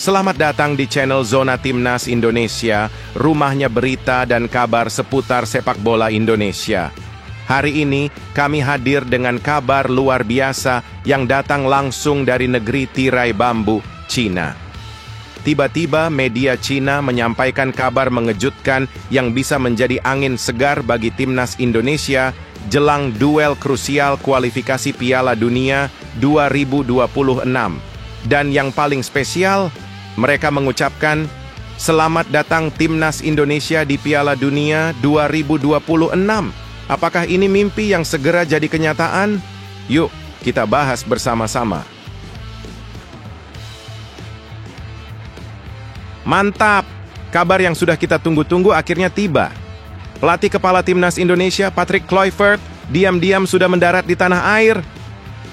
Selamat datang di channel Zona Timnas Indonesia, rumahnya berita dan kabar seputar sepak bola Indonesia. Hari ini, kami hadir dengan kabar luar biasa yang datang langsung dari negeri tirai bambu, Cina. Tiba-tiba media Cina menyampaikan kabar mengejutkan yang bisa menjadi angin segar bagi Timnas Indonesia jelang duel krusial kualifikasi Piala Dunia 2026. Dan yang paling spesial, mereka mengucapkan, "Selamat datang Timnas Indonesia di Piala Dunia 2026. Apakah ini mimpi yang segera jadi kenyataan? Yuk, kita bahas bersama-sama. Mantap! Kabar yang sudah kita tunggu-tunggu akhirnya tiba. Pelatih kepala Timnas Indonesia, Patrick Kluivert, diam-diam sudah mendarat di tanah air.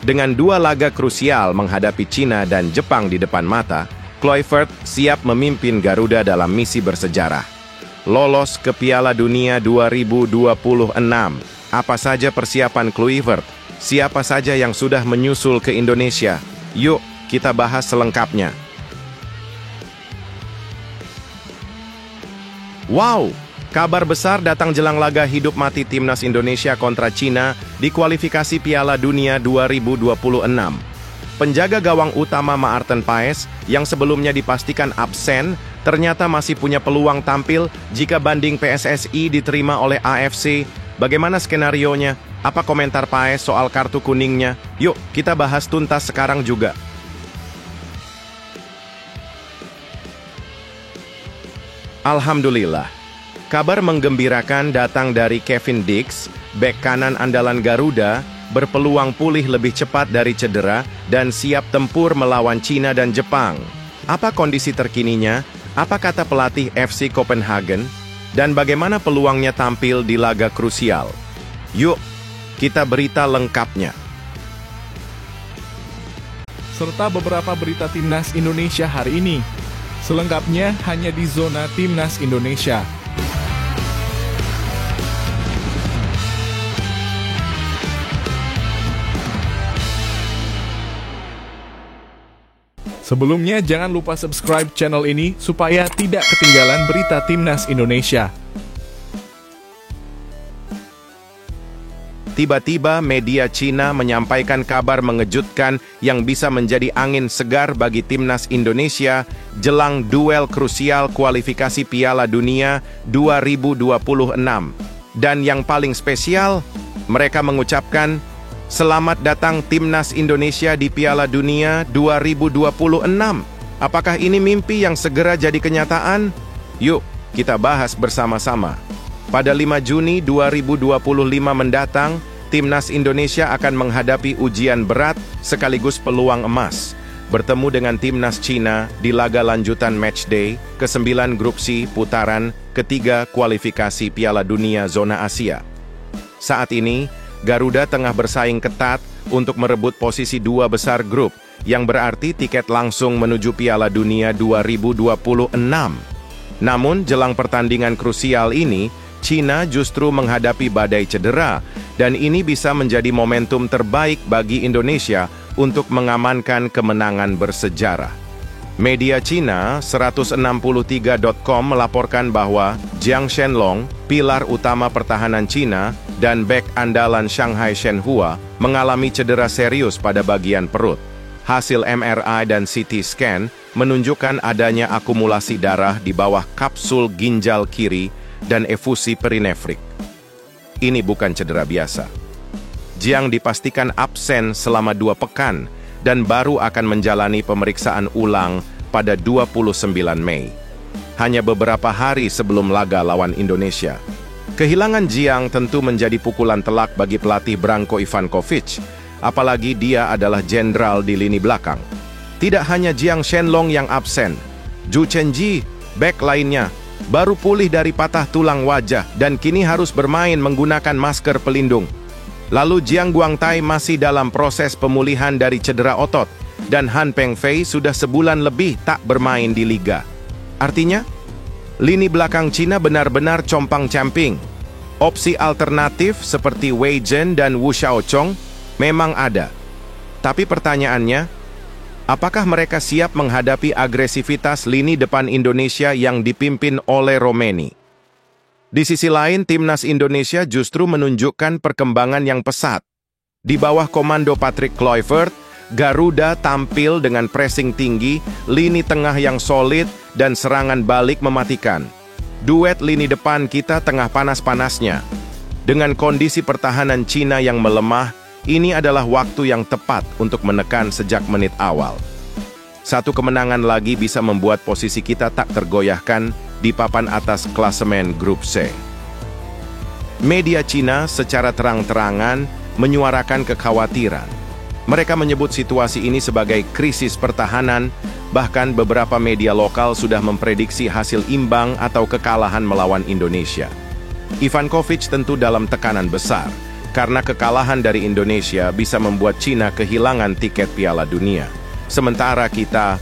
Dengan dua laga krusial menghadapi Cina dan Jepang di depan mata, Kluivert siap memimpin Garuda dalam misi bersejarah. Lolos ke Piala Dunia 2026. Apa saja persiapan Kluivert? Siapa saja yang sudah menyusul ke Indonesia? Yuk, kita bahas selengkapnya. Wow! Kabar besar datang jelang laga hidup mati Timnas Indonesia kontra Cina di kualifikasi Piala Dunia 2026. Penjaga gawang utama Maarten Paes, yang sebelumnya dipastikan absen, ternyata masih punya peluang tampil jika banding PSSI diterima oleh AFC. Bagaimana skenarionya? Apa komentar Paes soal kartu kuningnya? Yuk, kita bahas tuntas sekarang juga. Alhamdulillah. Kabar menggembirakan datang dari Kevin Dix, bek kanan andalan Garuda, berpeluang pulih lebih cepat dari cedera dan siap tempur melawan Cina dan Jepang. Apa kondisi terkininya? Apa kata pelatih FC Copenhagen? Dan bagaimana peluangnya tampil di laga krusial? Yuk, kita berita lengkapnya. Serta beberapa berita Timnas Indonesia hari ini. Selengkapnya hanya di Zona Timnas Indonesia. Sebelumnya, jangan lupa subscribe channel ini supaya tidak ketinggalan berita Timnas Indonesia. Tiba-tiba media Cina menyampaikan kabar mengejutkan yang bisa menjadi angin segar bagi Timnas Indonesia jelang duel krusial kualifikasi Piala Dunia 2026. Dan yang paling spesial, mereka mengucapkan, "Selamat datang Timnas Indonesia di Piala Dunia 2026. Apakah ini mimpi yang segera jadi kenyataan? Yuk, kita bahas bersama-sama. Pada 5 Juni 2025 mendatang, Timnas Indonesia akan menghadapi ujian berat sekaligus peluang emas. Bertemu dengan Timnas Cina di laga lanjutan matchday ke-9 Grup C putaran ketiga kualifikasi Piala Dunia Zona Asia. Saat ini, Garuda tengah bersaing ketat untuk merebut posisi 2 besar grup, yang berarti tiket langsung menuju Piala Dunia 2026. Namun, jelang pertandingan krusial ini, Cina justru menghadapi badai cedera, dan ini bisa menjadi momentum terbaik bagi Indonesia untuk mengamankan kemenangan bersejarah. Media Cina 163.com melaporkan bahwa Jiang Shenlong, pilar utama pertahanan Cina, dan bek andalan Shanghai Shenhua mengalami cedera serius pada bagian perut. Hasil MRI dan CT scan menunjukkan adanya akumulasi darah di bawah kapsul ginjal kiri dan efusi perinefrik. Ini bukan cedera biasa. Jiang dipastikan absen selama 2 pekan dan baru akan menjalani pemeriksaan ulang pada 29 Mei. Hanya beberapa hari sebelum laga lawan Indonesia. Kehilangan Jiang tentu menjadi pukulan telak bagi pelatih Branko Ivankovic, apalagi dia adalah jenderal di lini belakang. Tidak hanya Jiang Shenlong yang absen, Zhu Chenji, bek lainnya, baru pulih dari patah tulang wajah dan kini harus bermain menggunakan masker pelindung. Lalu Jiang Guangtai masih dalam proses pemulihan dari cedera otot, dan Han Pengfei sudah sebulan lebih tak bermain di liga. Artinya, lini belakang Cina benar-benar compang-camping. Opsi alternatif seperti Wei Zhen dan Wu Xiaochong memang ada. Tapi pertanyaannya, Apakah mereka siap menghadapi agresivitas lini depan Indonesia yang dipimpin oleh Romeni? Di sisi lain, timnas Indonesia justru menunjukkan perkembangan yang pesat. Di bawah komando Patrick Kluivert, Garuda tampil dengan pressing tinggi, lini tengah yang solid, dan serangan balik mematikan. Duet lini depan kita tengah panas-panasnya. Dengan kondisi pertahanan Cina yang melemah, ini adalah waktu yang tepat untuk menekan sejak menit awal. Satu kemenangan lagi bisa membuat posisi kita tak tergoyahkan di papan atas klasemen Grup C. Media Cina secara terang-terangan menyuarakan kekhawatiran. Mereka menyebut situasi ini sebagai krisis pertahanan, bahkan beberapa media lokal sudah memprediksi hasil imbang atau kekalahan melawan Indonesia. Ivankovic tentu dalam tekanan besar, karena kekalahan dari Indonesia bisa membuat Cina kehilangan tiket Piala Dunia. Sementara kita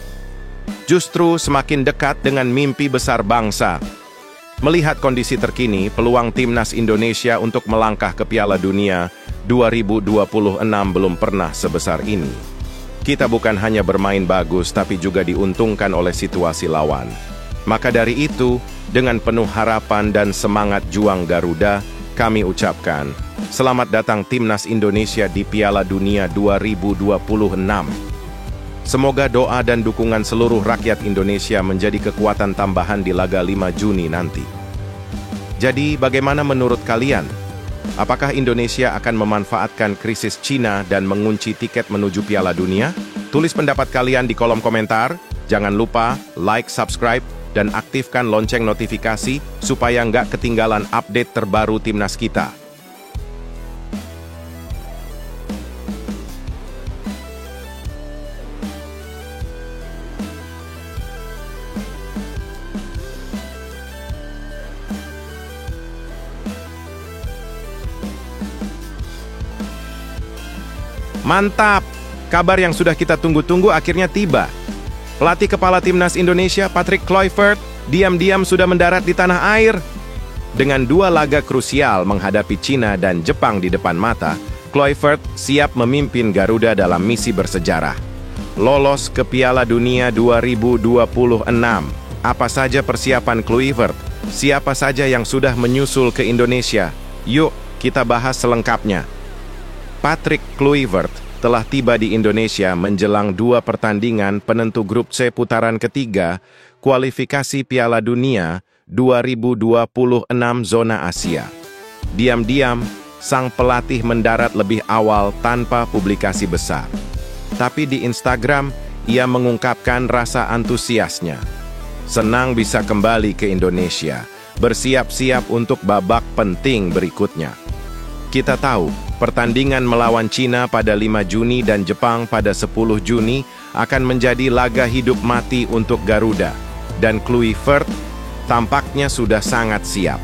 justru semakin dekat dengan mimpi besar bangsa. Melihat kondisi terkini, peluang timnas Indonesia untuk melangkah ke Piala Dunia 2026 belum pernah sebesar ini. Kita bukan hanya bermain bagus, tapi juga diuntungkan oleh situasi lawan. Maka dari itu, dengan penuh harapan dan semangat juang Garuda, kami ucapkan, selamat datang timnas Indonesia di Piala Dunia 2026. Semoga doa dan dukungan seluruh rakyat Indonesia menjadi kekuatan tambahan di laga 5 Juni nanti. Jadi, bagaimana menurut kalian? Apakah Indonesia akan memanfaatkan krisis Cina dan mengunci tiket menuju Piala Dunia? Tulis pendapat kalian di kolom komentar. Jangan lupa like, subscribe, dan aktifkan lonceng notifikasi supaya nggak ketinggalan update terbaru timnas kita. Mantap! Kabar yang sudah kita tunggu-tunggu akhirnya tiba. Pelatih kepala timnas Indonesia, Patrick Kluivert, diam-diam sudah mendarat di tanah air. Dengan 2 laga krusial menghadapi Cina dan Jepang di depan mata, Kluivert siap memimpin Garuda dalam misi bersejarah. Lolos ke Piala Dunia 2026. Apa saja persiapan Kluivert? Siapa saja yang sudah menyusul ke Indonesia? Yuk, kita bahas selengkapnya. Patrick Kluivert telah tiba di Indonesia menjelang 2 pertandingan penentu Grup C putaran ketiga kualifikasi Piala Dunia 2026 zona Asia. Diam-diam, sang pelatih mendarat lebih awal tanpa publikasi besar. Tapi di Instagram, ia mengungkapkan rasa antusiasnya. Senang bisa kembali ke Indonesia, bersiap-siap untuk babak penting berikutnya. Kita tahu, pertandingan melawan Cina pada 5 Juni dan Jepang pada 10 Juni akan menjadi laga hidup mati untuk Garuda, dan Kluivert tampaknya sudah sangat siap.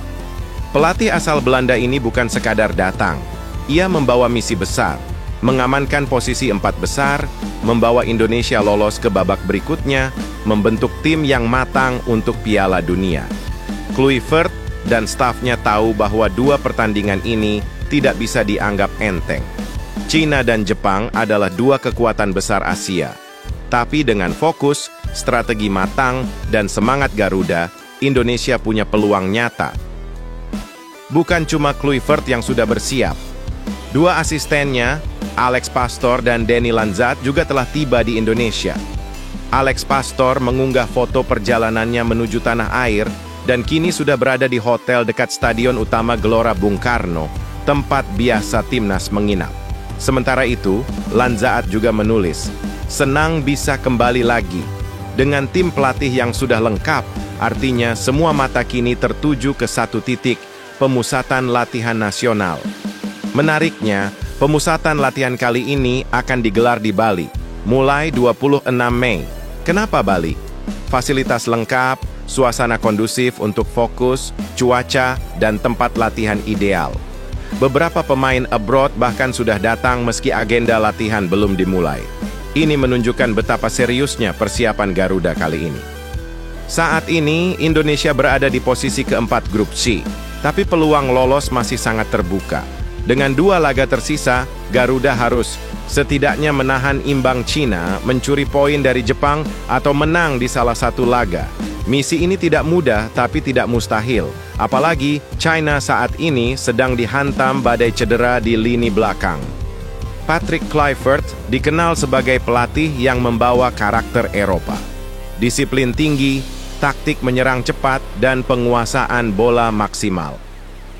Pelatih asal Belanda ini bukan sekadar datang, ia membawa misi besar, mengamankan posisi 4 besar, membawa Indonesia lolos ke babak berikutnya, membentuk tim yang matang untuk Piala Dunia. Kluivert dan stafnya tahu bahwa 2 pertandingan ini tidak bisa dianggap enteng. Cina dan Jepang adalah 2 kekuatan besar Asia. Tapi dengan fokus, strategi matang, dan semangat Garuda, Indonesia punya peluang nyata. Bukan cuma Kluivert yang sudah bersiap. 2 asistennya, Alex Pastor dan Denny Lanzat juga telah tiba di Indonesia. Alex Pastor mengunggah foto perjalanannya menuju tanah air dan kini sudah berada di hotel dekat Stadion Utama Gelora Bung Karno, tempat biasa timnas menginap. Sementara itu, Lanzaat juga menulis, senang bisa kembali lagi. Dengan tim pelatih yang sudah lengkap, artinya semua mata kini tertuju ke satu titik, pemusatan latihan nasional. Menariknya, pemusatan latihan kali ini akan digelar di Bali, mulai 26 Mei. Kenapa Bali? Fasilitas lengkap, suasana kondusif untuk fokus, cuaca, dan tempat latihan ideal. Beberapa pemain abroad bahkan sudah datang meski agenda latihan belum dimulai. Ini menunjukkan betapa seriusnya persiapan Garuda kali ini. Saat ini, Indonesia berada di posisi keempat Grup C, tapi peluang lolos masih sangat terbuka. Dengan 2 laga tersisa, Garuda harus Setidaknya menahan imbang Cina, mencuri poin dari Jepang, atau menang di salah satu laga. Misi ini tidak mudah, tapi tidak mustahil. Apalagi, China saat ini sedang dihantam badai cedera di lini belakang. Patrick Kluivert dikenal sebagai pelatih yang membawa karakter Eropa. Disiplin tinggi, taktik menyerang cepat, dan penguasaan bola maksimal.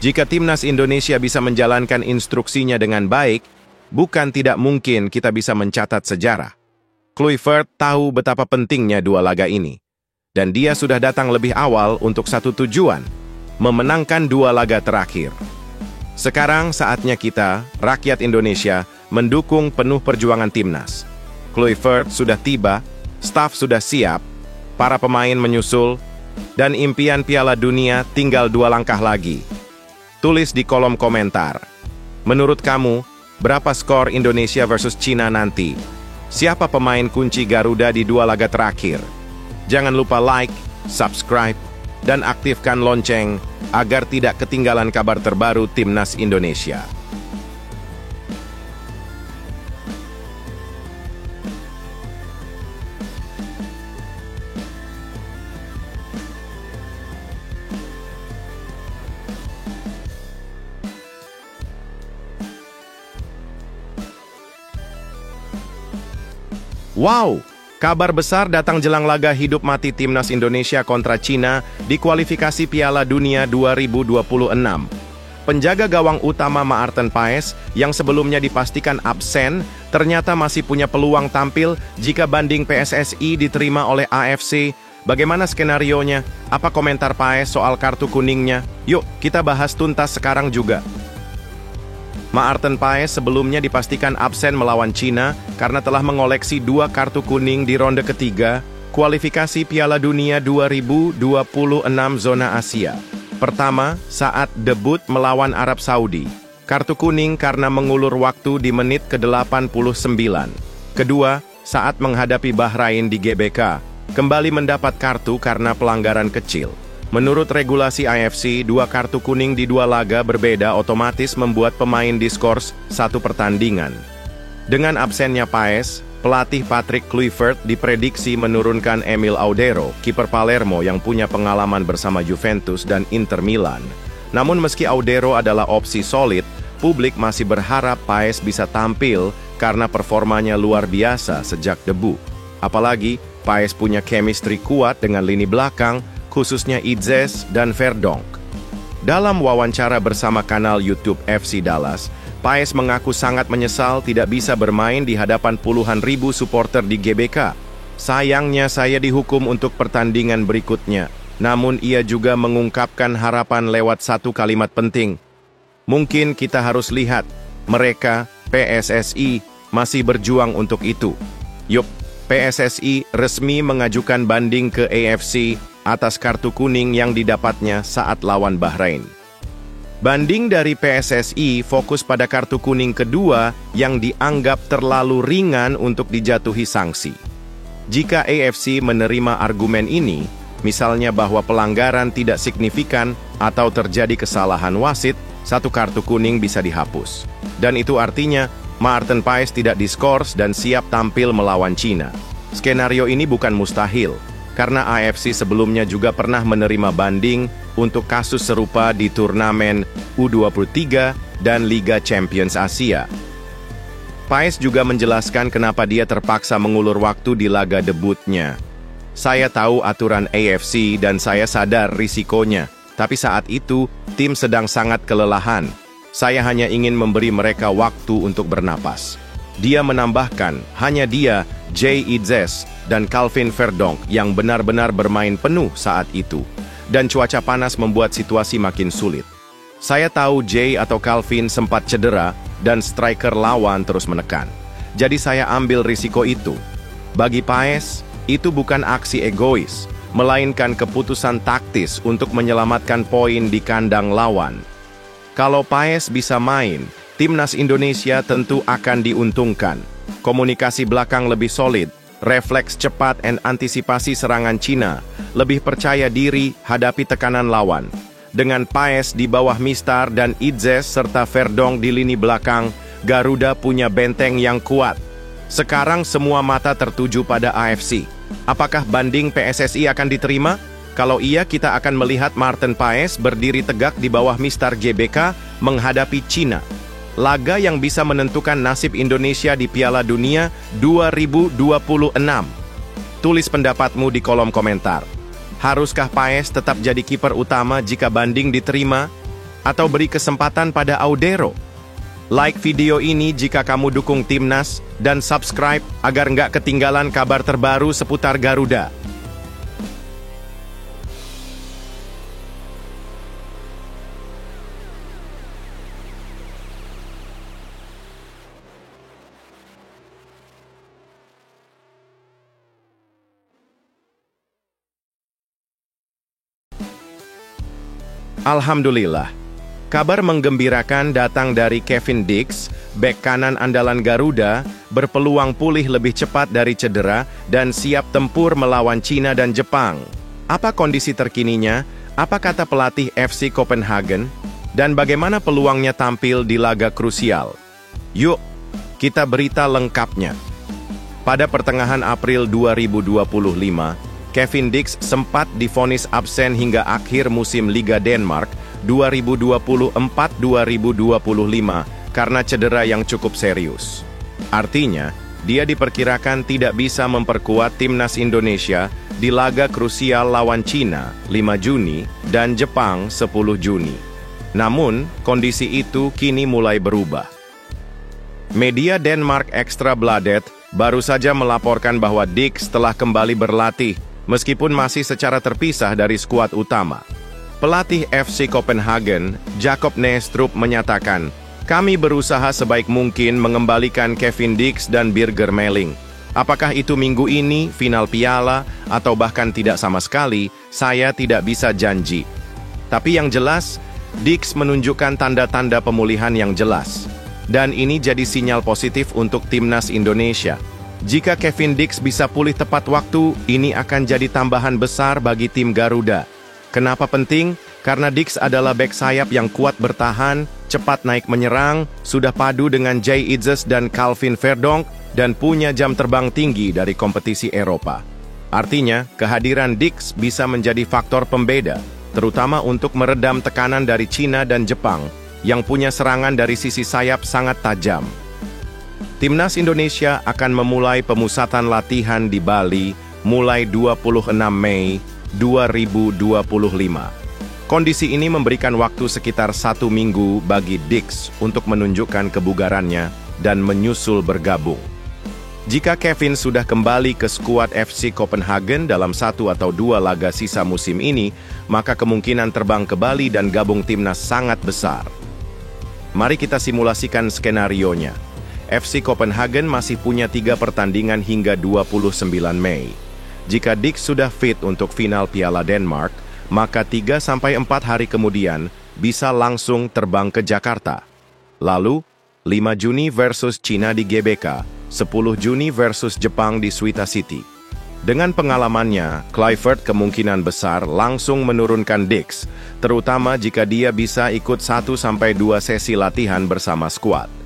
Jika timnas Indonesia bisa menjalankan instruksinya dengan baik, bukan tidak mungkin kita bisa mencatat sejarah. Kluivert tahu betapa pentingnya dua laga ini. Dan dia sudah datang lebih awal untuk satu tujuan, memenangkan dua laga terakhir. Sekarang saatnya kita, rakyat Indonesia, mendukung penuh perjuangan timnas. Kluivert sudah tiba, staf sudah siap, para pemain menyusul, dan impian Piala Dunia tinggal 2 langkah lagi. Tulis di kolom komentar. Menurut kamu, berapa skor Indonesia versus Cina nanti? Siapa pemain kunci Garuda di 2 laga terakhir? Jangan lupa like, subscribe, dan aktifkan lonceng agar tidak ketinggalan kabar terbaru Timnas Indonesia. Wow! Kabar besar datang jelang laga hidup mati Timnas Indonesia kontra Cina di kualifikasi Piala Dunia 2026. Penjaga gawang utama Maarten Paes yang sebelumnya dipastikan absen, ternyata masih punya peluang tampil jika banding PSSI diterima oleh AFC. Bagaimana skenarionya? Apa komentar Paes soal kartu kuningnya? Yuk, kita bahas tuntas sekarang juga. Maarten Paes sebelumnya dipastikan absen melawan Cina karena telah mengoleksi 2 kartu kuning di ronde ketiga kualifikasi Piala Dunia 2026 zona Asia. Pertama, saat debut melawan Arab Saudi. Kartu kuning karena mengulur waktu di menit ke-89. Kedua, saat menghadapi Bahrain di GBK, kembali mendapat kartu karena pelanggaran kecil. Menurut regulasi AFC, 2 kartu kuning di 2 laga berbeda otomatis membuat pemain diskors 1 pertandingan. Dengan absennya Paes, pelatih Patrick Kluivert diprediksi menurunkan Emil Audero, kiper Palermo yang punya pengalaman bersama Juventus dan Inter Milan. Namun meski Audero adalah opsi solid, publik masih berharap Paes bisa tampil karena performanya luar biasa sejak debut. Apalagi, Paes punya chemistry kuat dengan lini belakang, khususnya Idzes dan Verdonk. Dalam wawancara bersama kanal YouTube FC Dallas, Paes mengaku sangat menyesal tidak bisa bermain di hadapan puluhan ribu supporter di GBK. Sayangnya saya dihukum untuk pertandingan berikutnya. Namun ia juga mengungkapkan harapan lewat 1 kalimat penting. Mungkin kita harus lihat, mereka, PSSI, masih berjuang untuk itu. Yup, PSSI resmi mengajukan banding ke AFC atas kartu kuning yang didapatnya saat lawan Bahrain. Banding dari PSSI fokus pada kartu kuning kedua yang dianggap terlalu ringan untuk dijatuhi sanksi. Jika AFC menerima argumen ini, misalnya bahwa pelanggaran tidak signifikan atau terjadi kesalahan wasit, 1 kartu kuning bisa dihapus. Dan itu artinya Maarten Paes tidak diskors dan siap tampil melawan Cina. Skenario ini bukan mustahil, karena AFC sebelumnya juga pernah menerima banding untuk kasus serupa di turnamen U23 dan Liga Champions Asia. Paes juga menjelaskan kenapa dia terpaksa mengulur waktu di laga debutnya. Saya tahu aturan AFC dan saya sadar risikonya, tapi saat itu tim sedang sangat kelelahan. Saya hanya ingin memberi mereka waktu untuk bernapas. Dia menambahkan, hanya dia, Jay Idzes, dan Calvin Verdonk yang benar-benar bermain penuh saat itu. Dan cuaca panas membuat situasi makin sulit. Saya tahu Jay atau Calvin sempat cedera dan striker lawan terus menekan. Jadi saya ambil risiko itu. Bagi Paes, itu bukan aksi egois, melainkan keputusan taktis untuk menyelamatkan poin di kandang lawan. Kalau Paes bisa main, Timnas Indonesia tentu akan diuntungkan. Komunikasi belakang lebih solid, refleks cepat dan antisipasi serangan Cina, lebih percaya diri hadapi tekanan lawan. Dengan Paes di bawah Mistar dan Idzes serta Verdonk di lini belakang, Garuda punya benteng yang kuat. Sekarang semua mata tertuju pada AFC. Apakah banding PSSI akan diterima? Kalau iya, kita akan melihat Martin Paes berdiri tegak di bawah Mister GBK menghadapi Cina. Laga yang bisa menentukan nasib Indonesia di Piala Dunia 2026. Tulis pendapatmu di kolom komentar. Haruskah Paes tetap jadi kiper utama jika banding diterima? Atau beri kesempatan pada Audero? Like video ini jika kamu dukung Timnas, dan subscribe agar nggak ketinggalan kabar terbaru seputar Garuda. Alhamdulillah. Kabar menggembirakan datang dari Kevin Dix, bek kanan andalan Garuda, berpeluang pulih lebih cepat dari cedera dan siap tempur melawan Cina dan Jepang. Apa kondisi terkininya? Apa kata pelatih FC Copenhagen? Dan bagaimana peluangnya tampil di laga krusial? Yuk, kita berita lengkapnya. Pada pertengahan April 2025, Kevin Dix sempat divonis absen hingga akhir musim Liga Denmark 2024-2025 karena cedera yang cukup serius. Artinya, dia diperkirakan tidak bisa memperkuat Timnas Indonesia di laga krusial lawan Cina 5 Juni dan Jepang 10 Juni. Namun, kondisi itu kini mulai berubah. Media Denmark Extra Bladet baru saja melaporkan bahwa Dix telah kembali berlatih meskipun masih secara terpisah dari skuad utama. Pelatih FC Copenhagen, Jacob Næstrup menyatakan, "Kami berusaha sebaik mungkin mengembalikan Kevin Dix dan Birger Meling. Apakah itu minggu ini, final piala, atau bahkan tidak sama sekali, saya tidak bisa janji. Tapi yang jelas, Dix menunjukkan tanda-tanda pemulihan yang jelas. Dan ini jadi sinyal positif untuk Timnas Indonesia. Jika Kevin Dix bisa pulih tepat waktu, ini akan jadi tambahan besar bagi tim Garuda. Kenapa penting? Karena Dix adalah bek sayap yang kuat bertahan, cepat naik menyerang, sudah padu dengan Jay Itzes dan Calvin Verdonk, dan punya jam terbang tinggi dari kompetisi Eropa. Artinya, kehadiran Dix bisa menjadi faktor pembeda, terutama untuk meredam tekanan dari Cina dan Jepang, yang punya serangan dari sisi sayap sangat tajam. Timnas Indonesia akan memulai pemusatan latihan di Bali mulai 26 Mei 2025. Kondisi ini memberikan waktu sekitar 1 minggu bagi Dix untuk menunjukkan kebugarannya dan menyusul bergabung. Jika Kevin sudah kembali ke skuad FC Copenhagen dalam 1 atau 2 laga sisa musim ini, maka kemungkinan terbang ke Bali dan gabung Timnas sangat besar. Mari kita simulasikan skenarionya. FC Copenhagen masih punya 3 pertandingan hingga 29 Mei. Jika Dix sudah fit untuk final Piala Denmark, maka 3-4 hari kemudian bisa langsung terbang ke Jakarta. Lalu, 5 Juni versus Cina di GBK, 10 Juni versus Jepang di Suita City. Dengan pengalamannya, Kluivert kemungkinan besar langsung menurunkan Dix, terutama jika dia bisa ikut 1-2 sesi latihan bersama skuad.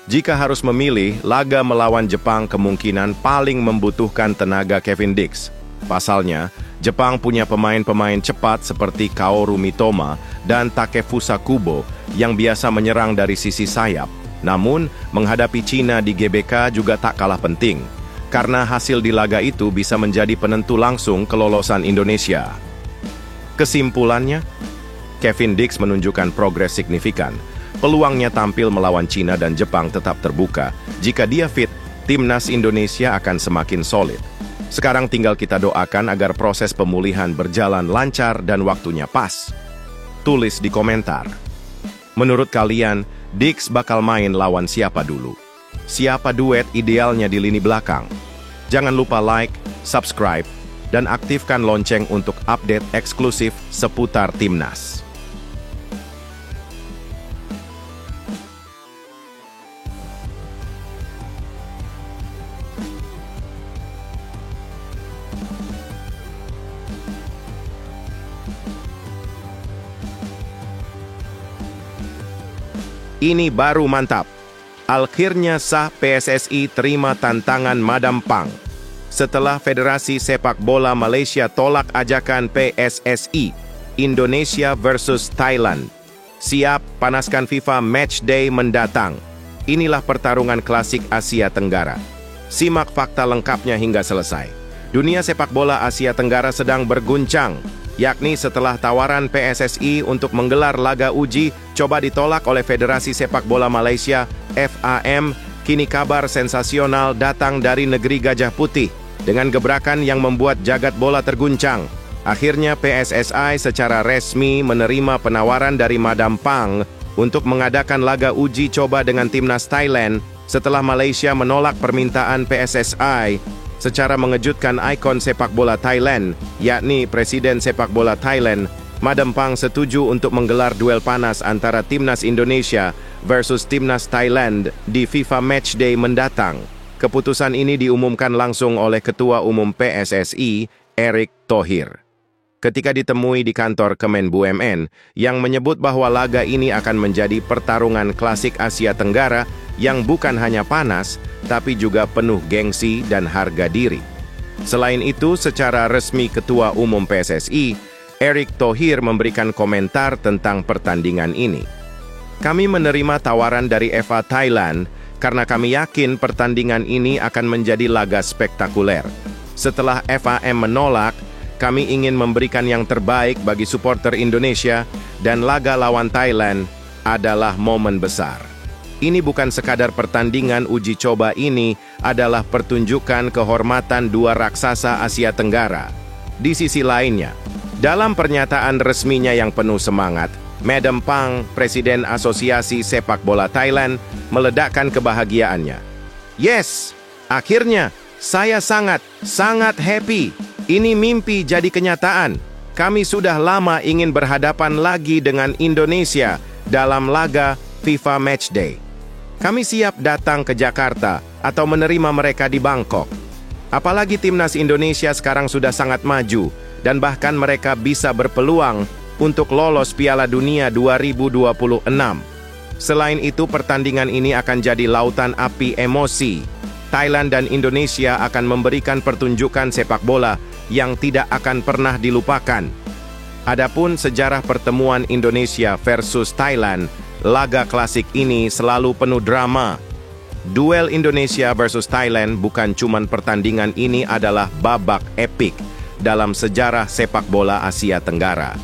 Jika harus memilih, laga melawan Jepang kemungkinan paling membutuhkan tenaga Kevin Dix. Pasalnya, Jepang punya pemain-pemain cepat seperti Kaoru Mitoma dan Takefusa Kubo yang biasa menyerang dari sisi sayap. Namun, menghadapi Cina di GBK juga tak kalah penting, karena hasil di laga itu bisa menjadi penentu langsung kelolosan Indonesia. Kesimpulannya, Kevin Dix menunjukkan progres signifikan. Peluangnya tampil melawan Cina dan Jepang tetap terbuka. Jika dia fit, Timnas Indonesia akan semakin solid. Sekarang tinggal kita doakan agar proses pemulihan berjalan lancar dan waktunya pas. Tulis di komentar. Menurut kalian, Dix bakal main lawan siapa dulu? Siapa duet idealnya di lini belakang? Jangan lupa like, subscribe, dan aktifkan lonceng untuk update eksklusif seputar Timnas. Ini baru mantap. Akhirnya sah PSSI terima tantangan Madam Pang. Setelah Federasi Sepak Bola Malaysia tolak ajakan PSSI, Indonesia versus Thailand. Siap panaskan FIFA Matchday mendatang. Inilah pertarungan klasik Asia Tenggara. Simak fakta lengkapnya hingga selesai. Dunia sepak bola Asia Tenggara sedang berguncang, yakni setelah tawaran PSSI untuk menggelar laga uji coba ditolak oleh Federasi Sepak Bola Malaysia, FAM, kini kabar sensasional datang dari negeri Gajah Putih dengan gebrakan yang membuat jagat bola terguncang. Akhirnya PSSI secara resmi menerima penawaran dari Madam Pang untuk mengadakan laga uji coba dengan timnas Thailand setelah Malaysia menolak permintaan PSSI. Secara mengejutkan ikon sepak bola Thailand, yakni Presiden Sepak Bola Thailand, Madam Pang setuju untuk menggelar duel panas antara timnas Indonesia versus timnas Thailand di FIFA Matchday mendatang. Keputusan ini diumumkan langsung oleh Ketua Umum PSSI, Erick Thohir, ketika ditemui di kantor Kemen BUMN, yang menyebut bahwa laga ini akan menjadi pertarungan klasik Asia Tenggara yang bukan hanya panas, tapi juga penuh gengsi dan harga diri. Selain itu, secara resmi Ketua Umum PSSI, Erick Thohir memberikan komentar tentang pertandingan ini. Kami menerima tawaran dari FA Thailand karena kami yakin pertandingan ini akan menjadi laga spektakuler. Setelah FAM menolak, kami ingin memberikan yang terbaik bagi supporter Indonesia dan laga lawan Thailand adalah momen besar. Ini bukan sekadar pertandingan uji coba, ini adalah pertunjukan kehormatan dua raksasa Asia Tenggara. Di sisi lainnya, dalam pernyataan resminya yang penuh semangat, Madam Pang, Presiden Asosiasi Sepak Bola Thailand, meledakkan kebahagiaannya. Yes, akhirnya saya sangat happy. Ini mimpi jadi kenyataan. Kami sudah lama ingin berhadapan lagi dengan Indonesia dalam laga FIFA Matchday. Kami siap datang ke Jakarta atau menerima mereka di Bangkok. Apalagi timnas Indonesia sekarang sudah sangat maju dan bahkan mereka bisa berpeluang untuk lolos Piala Dunia 2026. Selain itu, pertandingan ini akan jadi lautan api emosi. Thailand dan Indonesia akan memberikan pertunjukan sepak bola yang tidak akan pernah dilupakan. Adapun sejarah pertemuan Indonesia versus Thailand, laga klasik ini selalu penuh drama. Duel Indonesia versus Thailand bukan cuman pertandingan, ini adalah babak epik dalam sejarah sepak bola Asia Tenggara.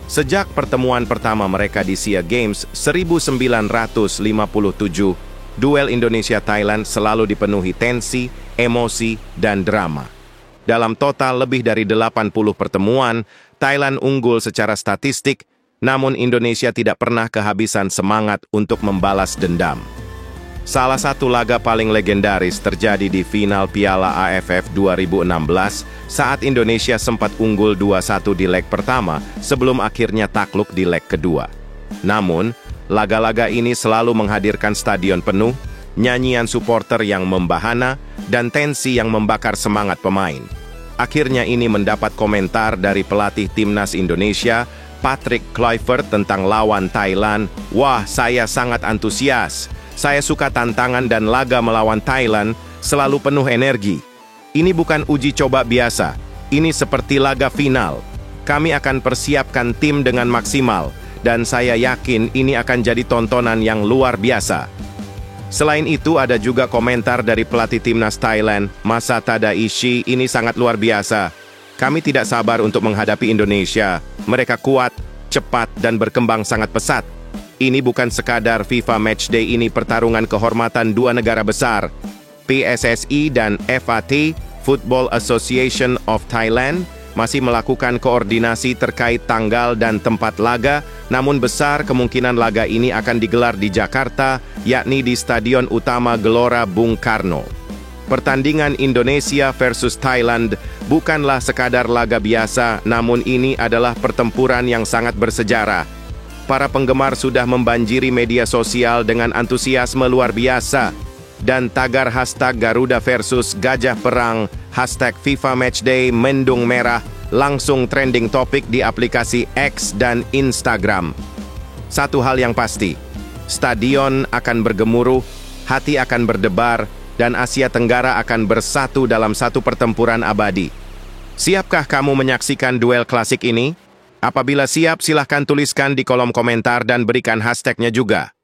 Sejak pertemuan pertama mereka di SEA Games 1957, duel Indonesia-Thailand selalu dipenuhi tensi, emosi, dan drama. Dalam total lebih dari 80 pertemuan, Thailand unggul secara statistik, namun Indonesia tidak pernah kehabisan semangat untuk membalas dendam. Salah satu laga paling legendaris terjadi di final Piala AFF 2016 saat Indonesia sempat unggul 2-1 di leg pertama sebelum akhirnya takluk di leg kedua. Namun, laga-laga ini selalu menghadirkan stadion penuh, nyanyian supporter yang membahana, dan tensi yang membakar semangat pemain. Akhirnya ini mendapat komentar dari pelatih timnas Indonesia, Patrick Kluivert, tentang lawan Thailand. Wah, saya sangat antusias. Saya suka tantangan dan laga melawan Thailand selalu penuh energi. Ini bukan uji coba biasa. Ini seperti laga final. Kami akan persiapkan tim dengan maksimal dan saya yakin ini akan jadi tontonan yang luar biasa. Selain itu, ada juga komentar dari pelatih timnas Thailand, Masa Tadaishi. Ini sangat luar biasa. Kami tidak sabar untuk menghadapi Indonesia. Mereka kuat, cepat, dan berkembang sangat pesat. Ini bukan sekadar FIFA Matchday, ini pertarungan kehormatan dua negara besar. PSSI dan FAT, Football Association of Thailand, masih melakukan koordinasi terkait tanggal dan tempat laga, namun besar kemungkinan laga ini akan digelar di Jakarta, yakni di Stadion Utama Gelora Bung Karno. Pertandingan Indonesia versus Thailand bukanlah sekadar laga biasa, namun ini adalah pertempuran yang sangat bersejarah. Para penggemar sudah membanjiri media sosial dengan antusiasme luar biasa, dan tagar hashtag Garuda versus Gajah Perang, hashtag FIFA Matchday mendung merah, langsung trending topik di aplikasi X dan Instagram. Satu hal yang pasti, Stadion akan bergemuruh, hati akan berdebar, dan Asia Tenggara akan bersatu dalam satu pertempuran abadi. Siapkah kamu menyaksikan duel klasik ini? Apabila siap, silahkan tuliskan di kolom komentar dan berikan hashtagnya juga.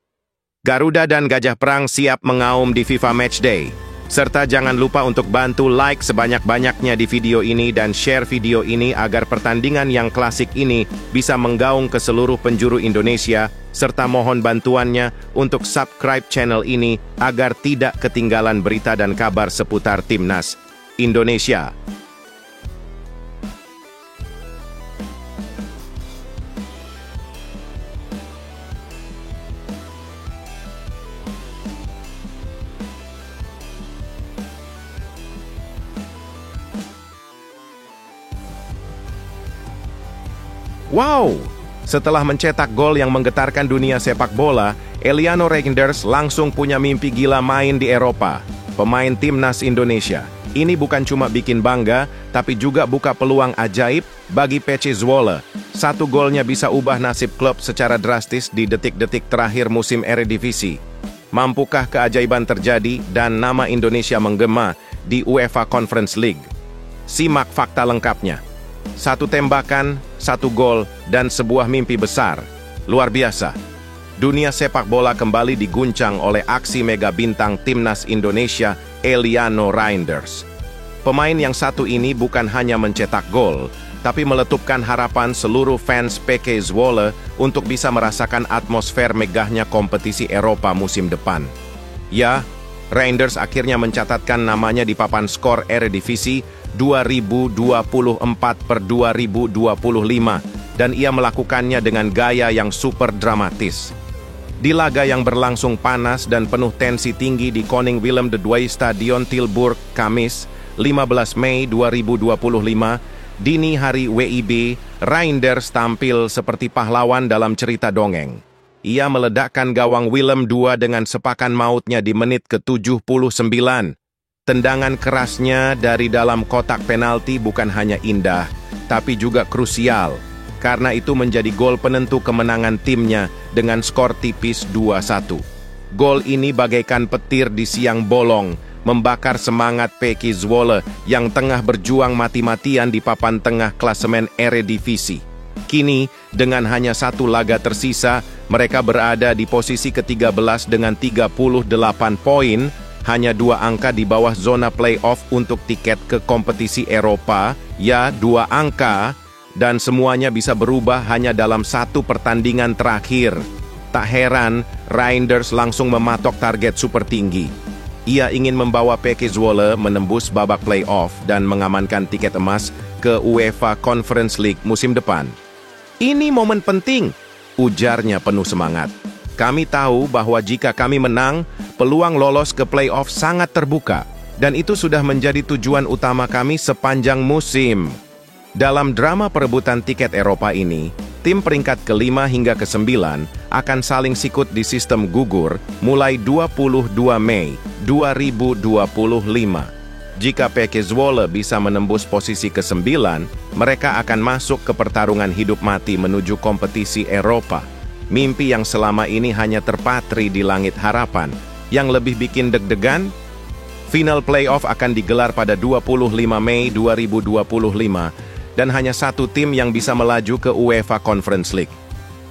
Garuda dan Gajah Perang siap mengaum di FIFA Matchday. Serta jangan lupa untuk bantu like sebanyak-banyaknya di video ini dan share video ini agar pertandingan yang klasik ini bisa menggaung ke seluruh penjuru Indonesia, serta mohon bantuannya untuk subscribe channel ini agar tidak ketinggalan berita dan kabar seputar Timnas Indonesia. Wow! Setelah mencetak gol yang menggetarkan dunia sepak bola, Eliano Reinders langsung punya mimpi gila main di Eropa. Pemain Timnas Indonesia. Ini bukan cuma bikin bangga, tapi juga buka peluang ajaib bagi Pece Zwolle. Satu golnya bisa ubah nasib klub secara drastis di detik-detik terakhir musim Eredivisie. Mampukah keajaiban terjadi dan nama Indonesia menggema di UEFA Conference League? Simak fakta lengkapnya. Satu tembakan, satu gol, dan sebuah mimpi besar. Luar biasa. Dunia sepak bola kembali diguncang oleh aksi mega bintang Timnas Indonesia, Eliano Reinders. Pemain yang satu ini bukan hanya mencetak gol, tapi meletupkan harapan seluruh fans PK Zwolle untuk bisa merasakan atmosfer megahnya kompetisi Eropa musim depan. Ya, Reinders akhirnya mencatatkan namanya di papan skor Eredivisie 2024/2025 dan ia melakukannya dengan gaya yang super dramatis. Di laga yang berlangsung panas dan penuh tensi tinggi di Koning Willem II Stadion Tilburg, Kamis, 15 Mei 2025, dini hari WIB, Reinders tampil seperti pahlawan dalam cerita dongeng. Ia meledakkan gawang Willem II dengan sepakan mautnya di menit ke-79. Tendangan kerasnya dari dalam kotak penalti bukan hanya indah, tapi juga krusial, karena itu menjadi gol penentu kemenangan timnya dengan skor tipis 2-1. Gol ini bagaikan petir di siang bolong, membakar semangat PK Zwolle yang tengah berjuang mati-matian di papan tengah klasemen Eredivisie. Kini, dengan hanya satu laga tersisa, mereka berada di posisi ke-13 dengan 38 poin, hanya 2 angka di bawah zona playoff untuk tiket ke kompetisi Eropa, ya 2 angka, dan semuanya bisa berubah hanya dalam satu pertandingan terakhir. Tak heran, Reinders langsung mematok target super tinggi. Ia ingin membawa PK Zwolle menembus babak playoff dan mengamankan tiket emas ke UEFA Conference League musim depan. Ini momen penting, ujarnya penuh semangat. Kami tahu bahwa jika kami menang, peluang lolos ke playoff sangat terbuka, dan itu sudah menjadi tujuan utama kami sepanjang musim. Dalam drama perebutan tiket Eropa ini, tim peringkat ke-5 hingga ke-9 akan saling sikut di sistem gugur mulai 22 Mei 2025. Jika PK Zwolle bisa menembus posisi ke-9, mereka akan masuk ke pertarungan hidup mati menuju kompetisi Eropa. Mimpi yang selama ini hanya terpatri di langit harapan. Yang lebih bikin deg-degan, final playoff akan digelar pada 25 Mei 2025 dan hanya satu tim yang bisa melaju ke UEFA Conference League.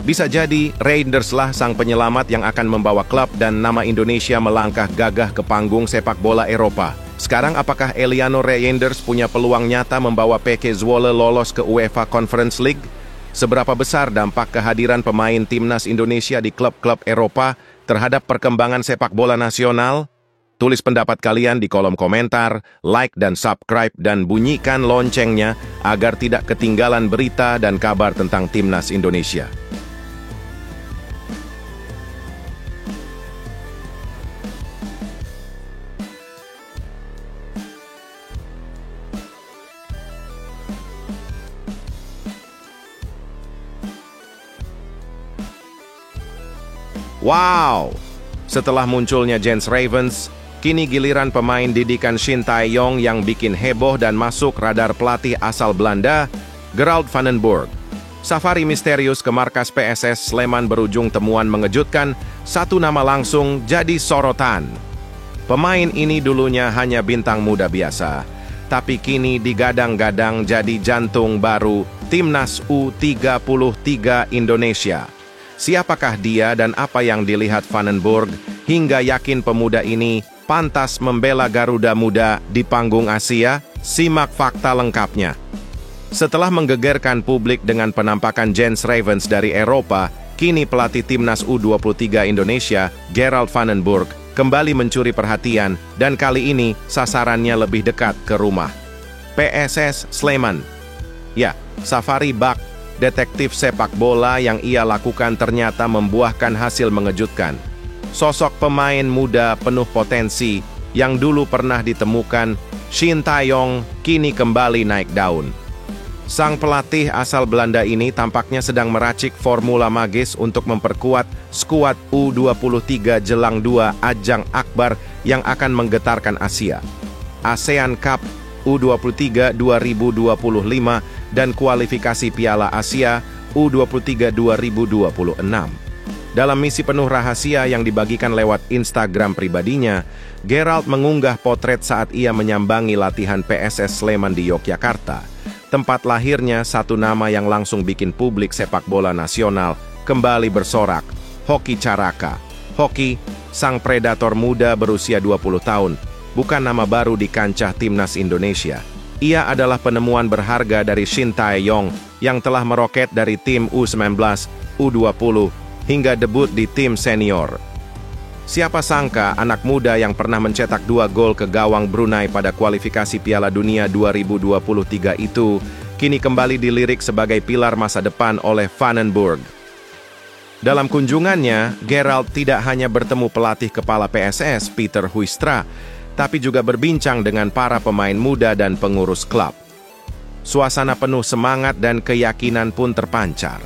Bisa jadi Reinders lah sang penyelamat yang akan membawa klub dan nama Indonesia melangkah gagah ke panggung sepak bola Eropa. Sekarang apakah Eliano Reinders punya peluang nyata membawa PK Zwolle lolos ke UEFA Conference League? Seberapa besar dampak kehadiran pemain Timnas Indonesia di klub-klub Eropa terhadap perkembangan sepak bola nasional? Tulis pendapat kalian di kolom komentar, like dan subscribe, dan bunyikan loncengnya agar tidak ketinggalan berita dan kabar tentang Timnas Indonesia. Wow! Setelah munculnya Jens Ravens, kini giliran pemain didikan Shin Tae-yong yang bikin heboh dan masuk radar pelatih asal Belanda, Gerald van den Burg. Safari misterius ke markas PSS Sleman berujung temuan mengejutkan, satu nama langsung jadi sorotan. Pemain ini dulunya hanya bintang muda biasa, tapi kini digadang-gadang jadi jantung baru Timnas U33 Indonesia. Siapakah dia dan apa yang dilihat Vandenborg hingga yakin pemuda ini pantas membela Garuda Muda di panggung Asia? Simak fakta lengkapnya. Setelah menggegerkan publik dengan penampakan Jens Ravens dari Eropa, kini pelatih Timnas U23 Indonesia, Gerald Vandenborg, kembali mencuri perhatian dan kali ini sasarannya lebih dekat ke rumah. PSS Sleman. Ya, safari bak detektif sepak bola yang ia lakukan ternyata membuahkan hasil mengejutkan. Sosok pemain muda penuh potensi yang dulu pernah ditemukan, Shin Tae-yong, kini kembali naik daun. Sang pelatih asal Belanda ini tampaknya sedang meracik formula magis untuk memperkuat skuad U23 jelang 2 ajang akbar yang akan menggetarkan Asia. ASEAN Cup U23 2025 dan kualifikasi Piala Asia U23 2026. Dalam misi penuh rahasia yang dibagikan lewat Instagram pribadinya, Gerald mengunggah potret saat ia menyambangi latihan PSS Sleman di Yogyakarta. Tempat lahirnya satu nama yang langsung bikin publik sepak bola nasional kembali bersorak, Hoki Caraka. Hoki, sang predator muda berusia 20 tahun, bukan nama baru di kancah Timnas Indonesia. Ia adalah penemuan berharga dari Shin Tae-yong yang telah meroket dari tim U19, U20, hingga debut di tim senior. Siapa sangka anak muda yang pernah mencetak 2 gol ke gawang Brunei pada kualifikasi Piala Dunia 2023 itu, kini kembali dilirik sebagai pilar masa depan oleh Vandenborg. Dalam kunjungannya, Gerald tidak hanya bertemu pelatih kepala PSS, Peter Huistra, tapi juga berbincang dengan para pemain muda dan pengurus klub. Suasana penuh semangat dan keyakinan pun terpancar.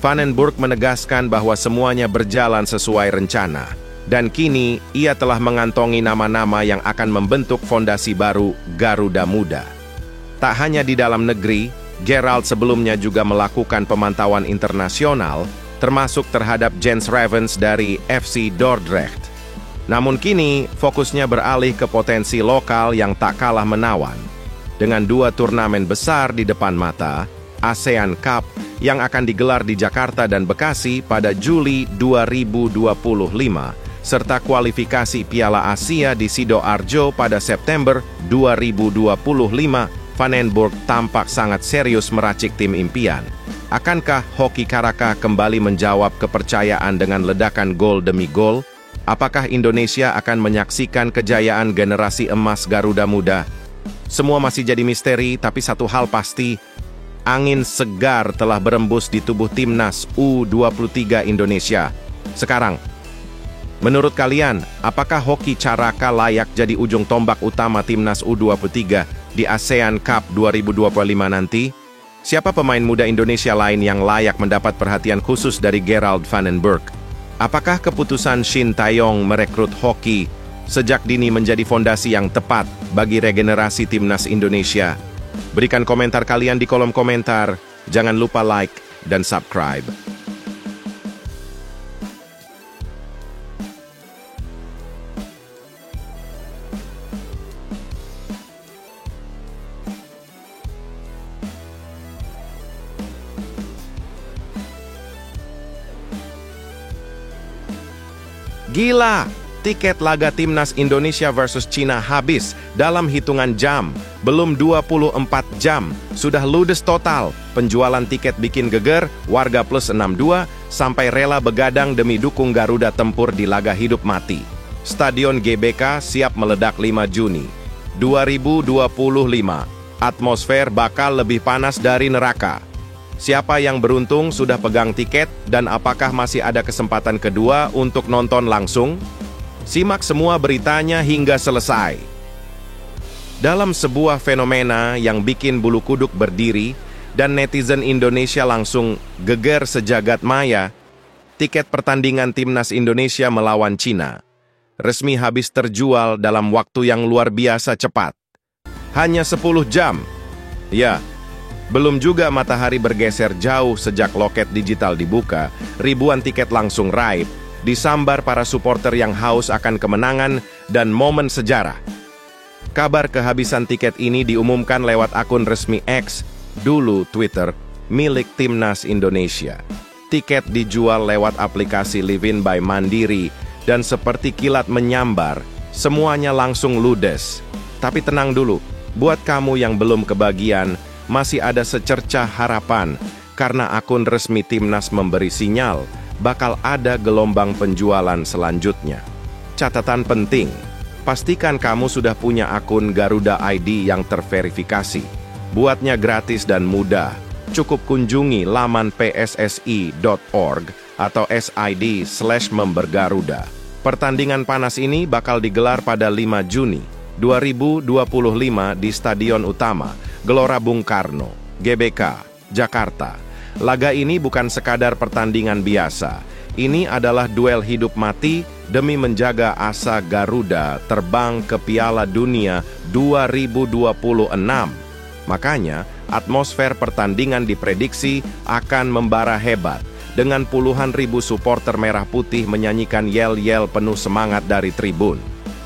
Vandenborg menegaskan bahwa semuanya berjalan sesuai rencana. Dan kini, ia telah mengantongi nama-nama yang akan membentuk fondasi baru Garuda Muda. Tak hanya di dalam negeri, Gerald sebelumnya juga melakukan pemantauan internasional, termasuk terhadap Jens Ravens dari FC Dordrecht. Namun kini, fokusnya beralih ke potensi lokal yang tak kalah menawan. Dengan 2 turnamen besar di depan mata, ASEAN Cup yang akan digelar di Jakarta dan Bekasi pada Juli 2025, serta kualifikasi Piala Asia di Sidoarjo pada September 2025, Vandenborg tampak sangat serius meracik tim impian. Akankah Hoki Caraka kembali menjawab kepercayaan dengan ledakan gol demi gol? Apakah Indonesia akan menyaksikan kejayaan generasi emas Garuda Muda? Semua masih jadi misteri, tapi satu hal pasti, angin segar telah berembus di tubuh Timnas U23 Indonesia. Sekarang, menurut kalian, apakah Hoki Caraka layak jadi ujung tombak utama Timnas U23 di ASEAN Cup 2025 nanti? Siapa pemain muda Indonesia lain yang layak mendapat perhatian khusus dari Gerald Vandenborg? Apakah keputusan Shin Tae-yong merekrut Hoki sejak dini menjadi fondasi yang tepat bagi regenerasi Timnas Indonesia? Berikan komentar kalian di kolom komentar. Jangan lupa like dan subscribe. Gila! Tiket laga Timnas Indonesia versus Cina habis dalam hitungan jam. Belum 24 jam, sudah ludes total. Penjualan tiket bikin geger, warga plus 62, sampai rela begadang demi dukung Garuda tempur di laga hidup mati. Stadion GBK siap meledak 5 Juni 2025. Atmosfer bakal lebih panas dari neraka. Siapa yang beruntung sudah pegang tiket dan apakah masih ada kesempatan kedua untuk nonton langsung? Simak semua beritanya hingga selesai. Dalam sebuah fenomena yang bikin bulu kuduk berdiri dan netizen Indonesia langsung geger sejagat maya, tiket pertandingan Timnas Indonesia melawan Cina resmi habis terjual dalam waktu yang luar biasa cepat. Hanya 10 jam. Ya, Belum juga matahari bergeser jauh sejak loket digital dibuka, ribuan tiket langsung raib, disambar para supporter yang haus akan kemenangan dan momen sejarah. Kabar kehabisan tiket ini diumumkan lewat akun resmi X, dulu Twitter, milik Timnas Indonesia. Tiket dijual lewat aplikasi Livin by Mandiri, dan seperti kilat menyambar, semuanya langsung ludes. Tapi tenang dulu, buat kamu yang belum kebagian, masih ada secercah harapan, karena akun resmi Timnas memberi sinyal bakal ada gelombang penjualan selanjutnya. Catatan penting, pastikan kamu sudah punya akun Garuda ID yang terverifikasi. Buatnya gratis dan mudah. Cukup kunjungi laman pssi.org atau sid/membergaruda. Pertandingan panas ini bakal digelar pada 5 Juni 2025 di Stadion Utama Gelora Bung Karno, GBK, Jakarta. Laga ini bukan sekadar pertandingan biasa. Ini adalah duel hidup mati demi menjaga asa Garuda terbang ke Piala Dunia 2026. Makanya, atmosfer pertandingan diprediksi akan membara hebat, dengan puluhan ribu supporter merah putih menyanyikan yel-yel penuh semangat dari tribun.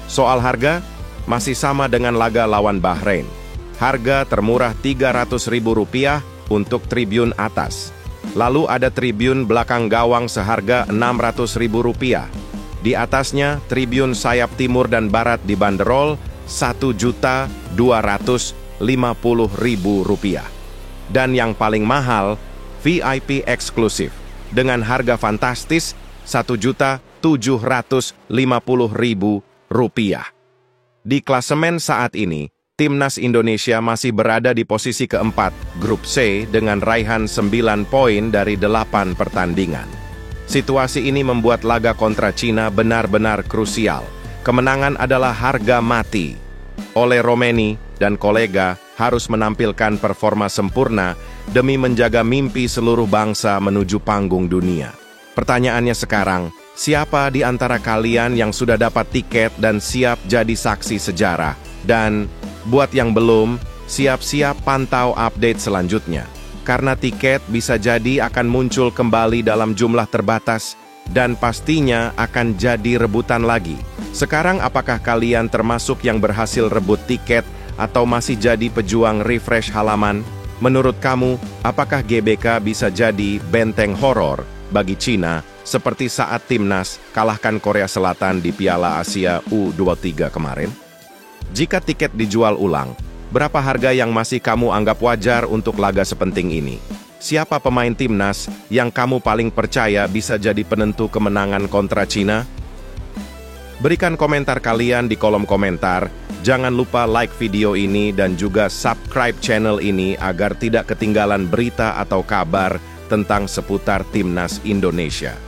Soal harga, masih sama dengan laga lawan Bahrain. Harga termurah Rp300.000 untuk tribun atas. Lalu ada tribun belakang gawang seharga Rp600.000. Di atasnya, tribun sayap timur dan barat dibanderol Rp1.250.000. Dan yang paling mahal, VIP eksklusif dengan harga fantastis Rp1.750.000. Di klasemen saat ini, Timnas Indonesia masih berada di posisi keempat, Grup C, dengan raihan 9 poin dari 8 pertandingan. Situasi ini membuat laga kontra Cina benar-benar krusial. Kemenangan adalah harga mati. Ole Romeni dan kolega harus menampilkan performa sempurna demi menjaga mimpi seluruh bangsa menuju panggung dunia. Pertanyaannya sekarang, siapa di antara kalian yang sudah dapat tiket dan siap jadi saksi sejarah? Dan buat yang belum, siap-siap pantau update selanjutnya. Karena tiket bisa jadi akan muncul kembali dalam jumlah terbatas dan pastinya akan jadi rebutan lagi. Sekarang apakah kalian termasuk yang berhasil rebut tiket atau masih jadi pejuang refresh halaman? Menurut kamu, apakah GBK bisa jadi benteng horor bagi Cina seperti saat Timnas kalahkan Korea Selatan di Piala Asia U23 kemarin? Jika tiket dijual ulang, berapa harga yang masih kamu anggap wajar untuk laga sepenting ini? Siapa pemain Timnas yang kamu paling percaya bisa jadi penentu kemenangan kontra Cina? Berikan komentar kalian di kolom komentar. Jangan lupa like video ini dan juga subscribe channel ini agar tidak ketinggalan berita atau kabar tentang seputar Timnas Indonesia.